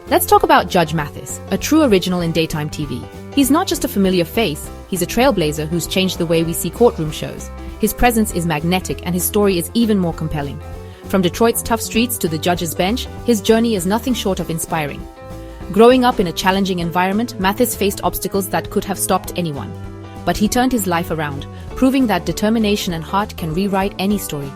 Let's talk about Judge Mathis, a true original in daytime TV. He's not just a familiar face, he's a trailblazer who's changed the way we see courtroom shows. His presence is magnetic and his story is even more compelling. From Detroit's tough streets to the judge's bench, his journey is nothing short of inspiring. Growing up in a challenging environment, Mathis faced obstacles that could have stopped anyone. But he turned his life around, proving that determination and heart can rewrite any story.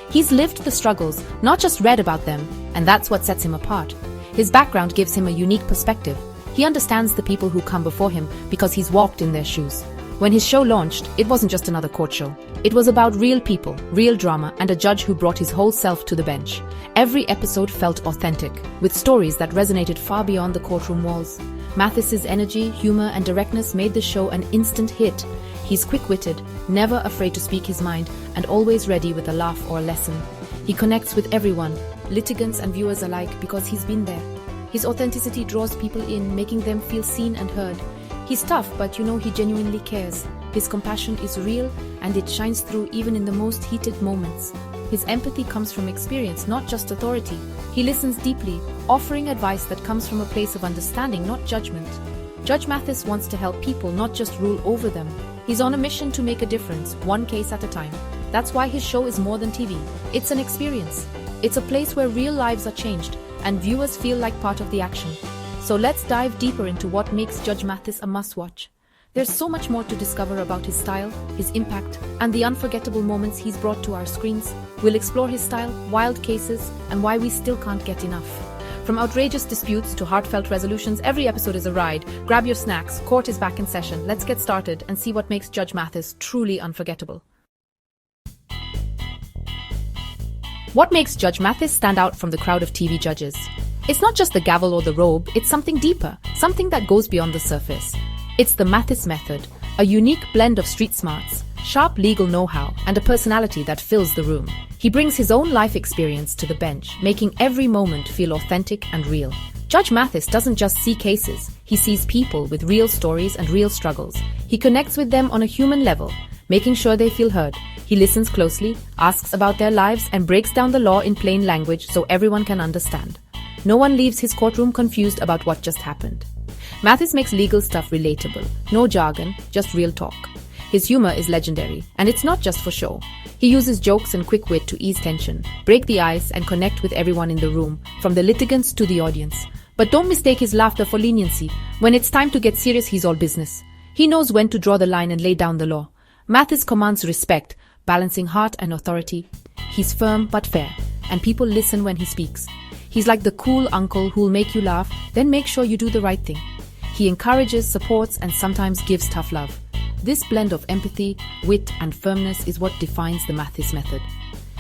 He's lived the struggles, not just read about them, and that's what sets him apart. His background gives him a unique perspective. He understands the people who come before him because he's walked in their shoes. When his show launched, it wasn't just another court show. It was about real people, real drama, and a judge who brought his whole self to the bench. Every episode felt authentic, with stories that resonated far beyond the courtroom walls. Mathis's energy, humor, and directness made the show an instant hit. He's quick-witted, never afraid to speak his mind, and always ready with a laugh or a lesson. He connects with everyone, litigants and viewers alike, because he's been there. His authenticity draws people in, making them feel seen and heard. He's tough, but he genuinely cares. His compassion is real, and it shines through even in the most heated moments. His empathy comes from experience, not just authority. He listens deeply, offering advice that comes from a place of understanding, not judgment. Judge Mathis wants to help people, not just rule over them. He's on a mission to make a difference, one case at a time. That's why his show is more than TV. It's an experience. It's a place where real lives are changed, and viewers feel like part of the action. So let's dive deeper into what makes Judge Mathis a must-watch. There's so much more to discover about his style, his impact, and the unforgettable moments he's brought to our screens. We'll explore his style, wild cases, and why we still can't get enough. From outrageous disputes to heartfelt resolutions, every episode is a ride. Grab your snacks, court is back in session. Let's get started and see what makes Judge Mathis truly unforgettable. What makes Judge Mathis stand out from the crowd of TV judges? It's not just the gavel or the robe, it's something deeper, something that goes beyond the surface. It's the Mathis method, a unique blend of street smarts, sharp legal know-how, and a personality that fills the room. He brings his own life experience to the bench, making every moment feel authentic and real. Judge Mathis doesn't just see cases, he sees people with real stories and real struggles. He connects with them on a human level, making sure they feel heard. He listens closely, asks about their lives, and breaks down the law in plain language so everyone can understand. No one leaves his courtroom confused about what just happened. Mathis makes legal stuff relatable. No jargon, just real talk. His humor is legendary, and it's not just for show. He uses jokes and quick wit to ease tension, break the ice, and connect with everyone in the room, from the litigants to the audience. But don't mistake his laughter for leniency. When it's time to get serious, he's all business. He knows when to draw the line and lay down the law. Mathis commands respect, balancing heart and authority. He's firm but fair, and people listen when he speaks. He's like the cool uncle who'll make you laugh, then make sure you do the right thing. He encourages, supports, and sometimes gives tough love. This blend of empathy, wit, and firmness is what defines the Mathis method.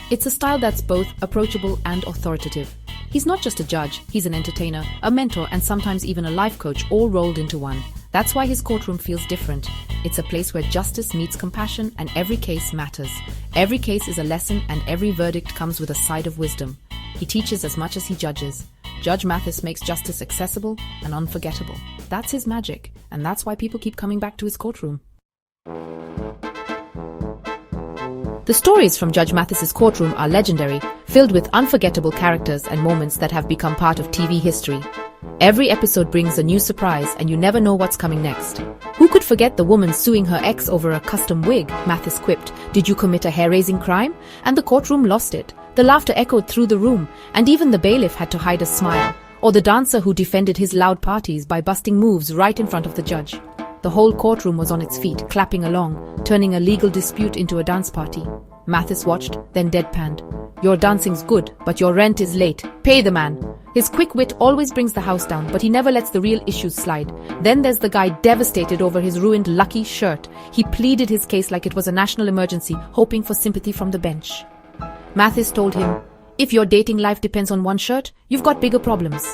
It's a style that's both approachable and authoritative. He's not just a judge, he's an entertainer, a mentor, and sometimes even a life coach, all rolled into one. That's why his courtroom feels different. It's a place where justice meets compassion, and every case matters. Every case is a lesson, and every verdict comes with a side of wisdom. He teaches as much as he judges. Judge Mathis makes justice accessible and unforgettable. That's his magic, and that's why people keep coming back to his courtroom. The stories from Judge Mathis's courtroom are legendary, filled with unforgettable characters and moments that have become part of TV history. Every episode brings a new surprise, and you never know what's coming next. Who could forget the woman suing her ex over a custom wig? Mathis quipped, "Did you commit a hair-raising crime?" And the courtroom lost it. The laughter echoed through the room, and even the bailiff had to hide a smile. Or the dancer who defended his loud parties by busting moves right in front of the judge. The whole courtroom was on its feet, clapping along, turning a legal dispute into a dance party. Mathis watched, then deadpanned. "Your dancing's good, but your rent is late. Pay the man." His quick wit always brings the house down, but he never lets the real issues slide. Then there's the guy devastated over his ruined lucky shirt. He pleaded his case like it was a national emergency, hoping for sympathy from the bench. Mathis told him, "If your dating life depends on one shirt, you've got bigger problems."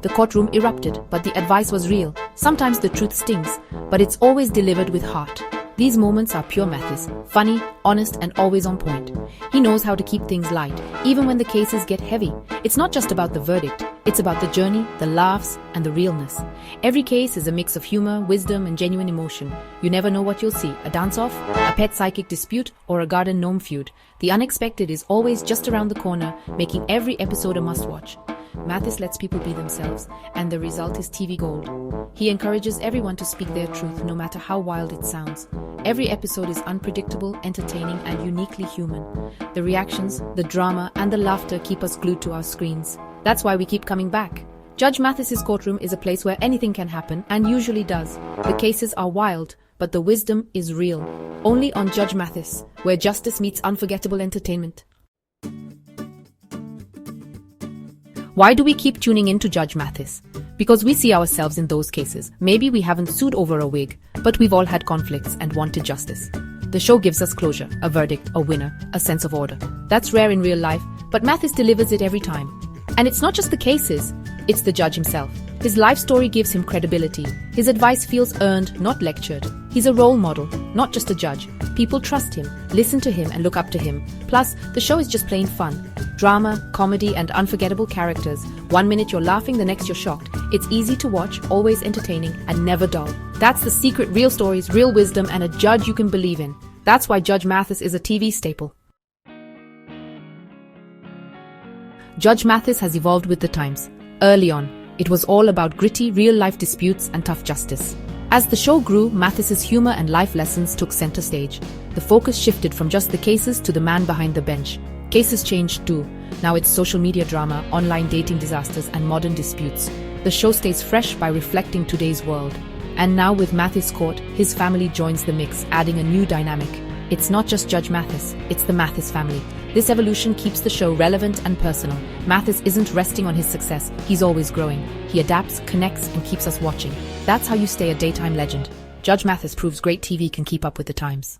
The courtroom erupted, but the advice was real. Sometimes the truth stings, but it's always delivered with heart. These moments are pure Mathis, funny, honest, and always on point. He knows how to keep things light, even when the cases get heavy. It's not just about the verdict, it's about the journey, the laughs, and the realness. Every case is a mix of humor, wisdom, and genuine emotion. You never know what you'll see, a dance-off, a pet psychic dispute, or a garden gnome feud. The unexpected is always just around the corner, making every episode a must-watch. Mathis lets people be themselves, and the result is TV gold. He encourages everyone to speak their truth, no matter how wild it sounds. Every episode is unpredictable, entertaining, and uniquely human. The reactions, the drama, and the laughter keep us glued to our screens. That's why we keep coming back. Judge Mathis's Courtroom is a place where anything can happen, and usually does. The cases are wild, but the wisdom is real. Only on Judge Mathis, where justice meets unforgettable entertainment. Why do we keep tuning in to Judge Mathis? Because we see ourselves in those cases. Maybe we haven't sued over a wig, but we've all had conflicts and wanted justice. The show gives us closure, a verdict, a winner, a sense of order. That's rare in real life, but Mathis delivers it every time. And it's not just the cases, it's the judge himself. His life story gives him credibility. His advice feels earned, not lectured. He's a role model, not just a judge. People trust him, listen to him, and look up to him. Plus, the show is just plain fun. Drama, comedy, and unforgettable characters. One minute you're laughing, the next you're shocked. It's easy to watch, always entertaining, and never dull. That's the secret: real stories, real wisdom, and a judge you can believe in. That's why Judge Mathis is a TV staple. Judge Mathis has evolved with the times. Early on, it was all about gritty, real-life disputes and tough justice. As the show grew, Mathis's humor and life lessons took center stage. The focus shifted from just the cases to the man behind the bench. Cases changed too. Now it's social media drama, online dating disasters, and modern disputes. The show stays fresh by reflecting today's world. And now with Mathis Court, his family joins the mix, adding a new dynamic. It's not just Judge Mathis, it's the Mathis family. This evolution keeps the show relevant and personal. Mathis isn't resting on his success, he's always growing. He adapts, connects, and keeps us watching. That's how you stay a daytime legend. Judge Mathis proves great TV can keep up with the times.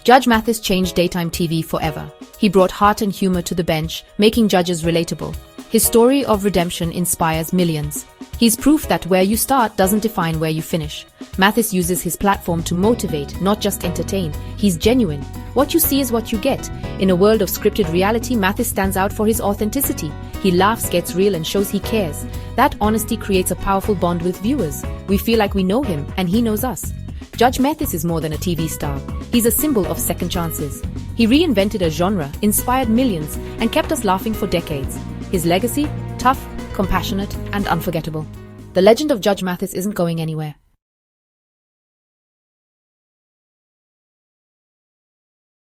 Judge Mathis changed daytime TV forever. He brought heart and humor to the bench, making judges relatable. His story of redemption inspires millions. He's proof that where you start doesn't define where you finish. Mathis uses his platform to motivate, not just entertain. He's genuine. What you see is what you get. In a world of scripted reality, Mathis stands out for his authenticity. He laughs, gets real, and shows he cares. That honesty creates a powerful bond with viewers. We feel like we know him, and he knows us. Judge Mathis is more than a TV star. He's a symbol of second chances. He reinvented a genre, inspired millions, and kept us laughing for decades. His legacy? Tough, compassionate, and unforgettable. The legend of Judge Mathis isn't going anywhere.